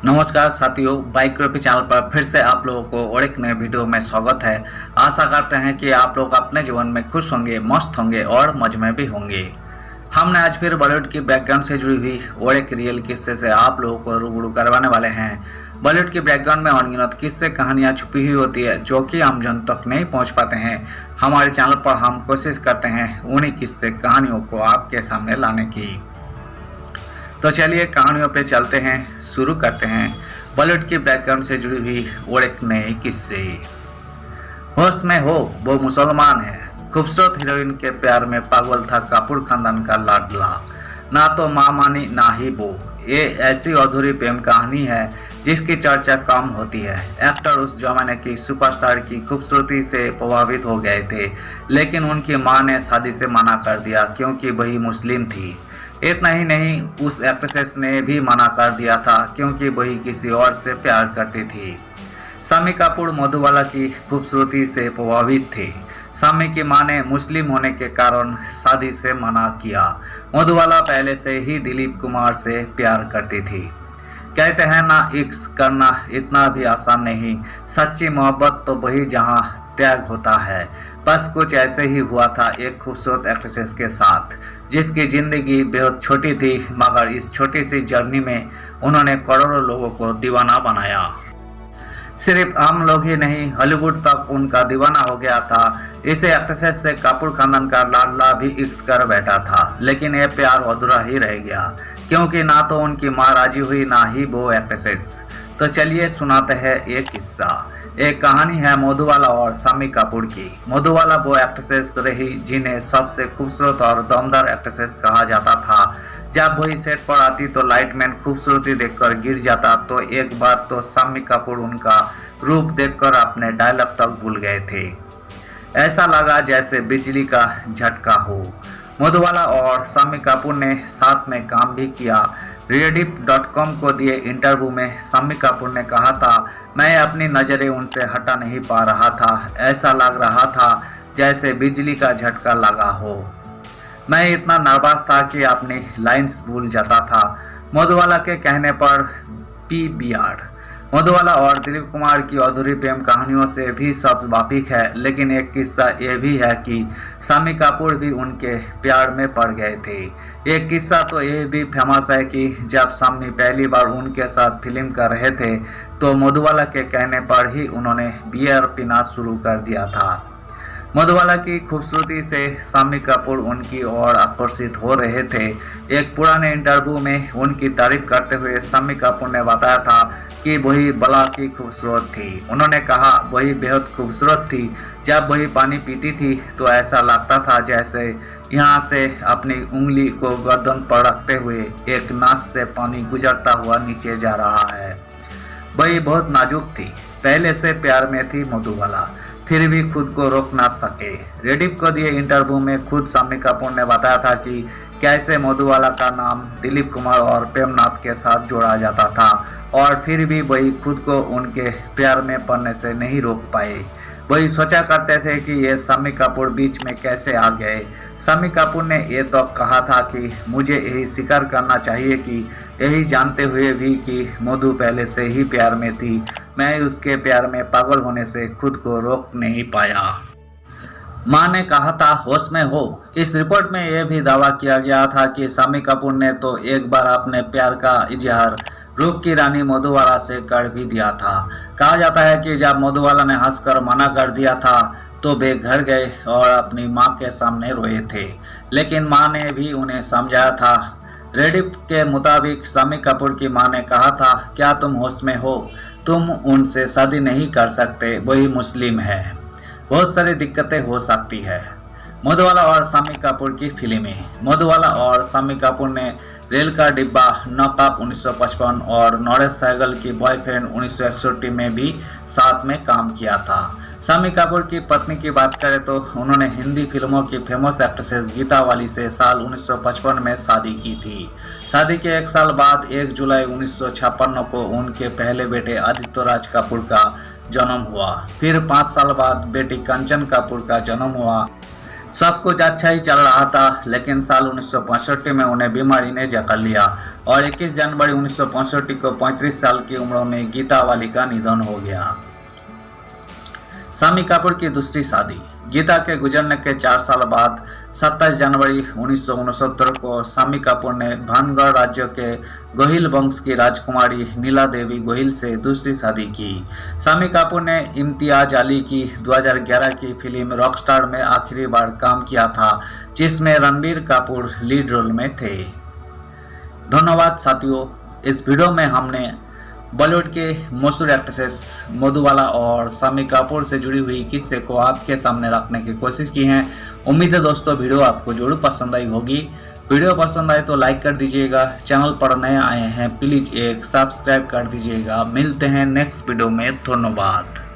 नमस्कार साथियों, bike channel पर फिर से आप लोगों को और एक नए वीडियो में स्वागत है। आशा करते हैं कि आप लोग अपने जीवन में खुश होंगे, मस्त होंगे और मौज में भी होंगे। हमने आज फिर बॉलीवुड की बैकग्राउंड से जुड़ी हुई और एक रियल किस्से से आप लोगों को रूबरू करवाने वाले हैं। बॉलीवुड की बैकग्राउंड में अनगिनत किस्से कहानियाँ छुपी हुई होती है जो कि आम जन तक नहीं पहुँच पाते हैं। हमारे चैनल पर हम कोशिश करते हैं उन्हीं किस्से कहानियों को आपके सामने लाने की। तो चलिए कहानियों पे चलते हैं, शुरू करते हैं बॉलीवुड की बैकग्राउंड से जुड़ी हुई और एक नए किस्से। होश में हो वो मुसलमान है। खूबसूरत हीरोइन के प्यार में पागल था कपूर खानदान का लाडला। ना तो माँ मानी ना ही वो। ये ऐसी अधूरी प्रेम कहानी है जिसकी चर्चा कम होती है। एक्टर उस जमाने की सुपरस्टार की खूबसूरती से प्रभावित हो गए थे, लेकिन उनकी मां ने शादी से मना कर दिया क्योंकि वही मुस्लिम थी। इतना ही नहीं, उस एक्ट्रेस ने भी मना कर दिया था क्योंकि वही किसी और से प्यार करती थी। शामी कपूर मधुबाला की खूबसूरती से प्रभावित थे। शामी की मां ने मुस्लिम होने के कारण शादी से मना किया। मधुबाला पहले से ही दिलीप कुमार से प्यार करती थी। कहते हैं ना, इश्क करना इतना भी आसान नहीं। सच्ची मोहब्बत तो वही जहां त्याग होता है। बस कुछ ऐसे ही हुआ था एक खूबसूरत एक्ट्रेस के साथ, जिसकी जिंदगी बेहद छोटी थी, मगर इस छोटी सी जर्नी में उन्होंने करोड़ों लोगों को दीवाना बनाया। सिर्फ आम लोग ही नहीं, हॉलीवुड तक उनका दीवाना हो गया था। इसे एक्ट्रेस से कपूर खानदान का लाडला भी इश्क कर बैठा था, लेकिन यह प्यार अधूरा ही रह गया क्योंकि ना तो उनकी मां राजी हुई ना ही वो एक्ट्रेस। तो चलिए सुनाते हैं एक किस्सा। एक कहानी है मधुबाला और शामी कपूर की। मधुबाला वो एक्ट्रेस रही जिन्हें सबसे खूबसूरत और दमदार एक्ट्रेस कहा जाता था। जब वही सेट पर आती तो लाइटमैन खूबसूरती देखकर गिर जाता, तो एक बार तो शामी कपूर उनका रूप देखकर अपने डायलॉग तक भूल गए थे। ऐसा लगा जैसे बिजली का झटका हो। मधुबाला और शामी कपूर ने साथ में काम भी किया। Rediff.com को दिए इंटरव्यू में शामी कपूर ने कहा था, मैं अपनी नज़रें उनसे हटा नहीं पा रहा था। ऐसा लग रहा था जैसे बिजली का झटका लगा हो। मैं इतना नर्वस था कि अपनी लाइंस भूल जाता था। मधुबाला के कहने पर PBR। मधुबाला और दिलीप कुमार की अधूरी प्रेम कहानियों से भी सब वाकिफ है, लेकिन एक किस्सा ये भी है कि शामी कपूर भी उनके प्यार में पड़ गए थे। एक किस्सा तो ये भी फेमस है कि जब शामी पहली बार उनके साथ फिल्म कर रहे थे तो मधुबाला के कहने पर ही उन्होंने बियर पीना शुरू कर दिया था। मधुबाला की खूबसूरती से शामी कपूर उनकी ओर आकर्षित हो रहे थे। एक पुराने इंटरव्यू में उनकी तारीफ करते हुए शामी कपूर ने बताया था कि वही बला की खूबसूरत थी। उन्होंने कहा, वही बेहद खूबसूरत थी। जब वही पानी पीती थी तो ऐसा लगता था जैसे यहाँ से अपनी उंगली को गर्दन पर रखते हुए एक नास से पानी गुजरता हुआ नीचे जा रहा है। वही बहुत नाजुक थी। पहले से प्यार में थी मधुबाला, फिर भी खुद को रोक ना सके। रेडिफ को दिए इंटरव्यू में खुद शामी कपूर ने बताया था कि कैसे मधुबाला का नाम दिलीप कुमार और प्रेमनाथ के साथ जोड़ा जाता था, और फिर भी वही खुद को उनके प्यार में पड़ने से नहीं रोक पाए। वही सोचा करते थे कि ये शामी कपूर बीच में कैसे आ गए। शामी कपूर ने ये तो कहा था कि मुझे यही स्वीकार करना चाहिए कि यही जानते हुए भी कि मधु पहले से ही प्यार में थी, मैं उसके प्यार में पागल होने से खुद को रोक नहीं पाया। मां ने कहा था, होश में हो। इस रिपोर्ट में यह भी दावा किया गया था कि शामी कपूर ने तो एक बार अपने प्यार का इजहार रूप की रानी मधुबाला से कर भी दिया था। कहा जाता है कि जब मधुबाला ने हंसकर मना कर दिया था तो वे घर गए और अपनी मां के सामने रोए थे, लेकिन मां ने भी उन्हें समझाया था। रेडिफ के मुताबिक शामी कपूर की मां ने कहा था, क्या तुम होश में हो? तुम उनसे शादी नहीं कर सकते, वही मुस्लिम है। बहुत सारी दिक्कतें हो सकती है। मधुबाला और शामी कपूर की फिल्में। मधुबाला और शामी कपूर ने रेल का डिब्बा, नॉकअप 1955 और नरेश सहगल की बॉयफ्रेंड 1961 में भी साथ में काम किया था। शामी कपूर की पत्नी की बात करें तो उन्होंने हिंदी फिल्मों की फेमस एक्ट्रेस गीता वाली से साल 1955 में शादी की थी। शादी के एक साल बाद 1 जुलाई 1956 को उनके पहले बेटे आदित्य राज कपूर का जन्म हुआ। फिर 5 साल बाद बेटी कंचन कपूर का जन्म हुआ। सब कुछ अच्छा ही चल रहा था, लेकिन साल 1965 में उन्हें बीमारी ने जकड़ लिया और 21 जनवरी 1965 को 35 साल की उम्र में गीता वाली का निधन हो गया। शम्मी कपूर की दूसरी शादी। गीता के गुजरने के 4 साल बाद 27 जनवरी 1969 को शम्मी कपूर ने भानगढ़ राज्य के गोहिल वंश की राजकुमारी नीला देवी गोहिल से दूसरी शादी की। शम्मी कपूर ने इम्तियाज अली की 2011 की फिल्म रॉकस्टार में आखिरी बार काम किया था, जिसमें रणबीर कपूर लीड रोल में थे। धन्यवाद साथियों। इस वीडियो में हमने बॉलीवुड के मशहूर एक्ट्रेसेस मधुबाला और शम्मी कपूर से जुड़ी हुई किस्से को आपके सामने रखने की कोशिश की है। उम्मीद है दोस्तों वीडियो आपको जरूर पसंद आई होगी। वीडियो पसंद आए तो लाइक कर दीजिएगा। चैनल पर नए आए हैं प्लीज एक सब्सक्राइब कर दीजिएगा। मिलते हैं नेक्स्ट वीडियो में। धन्यवाद।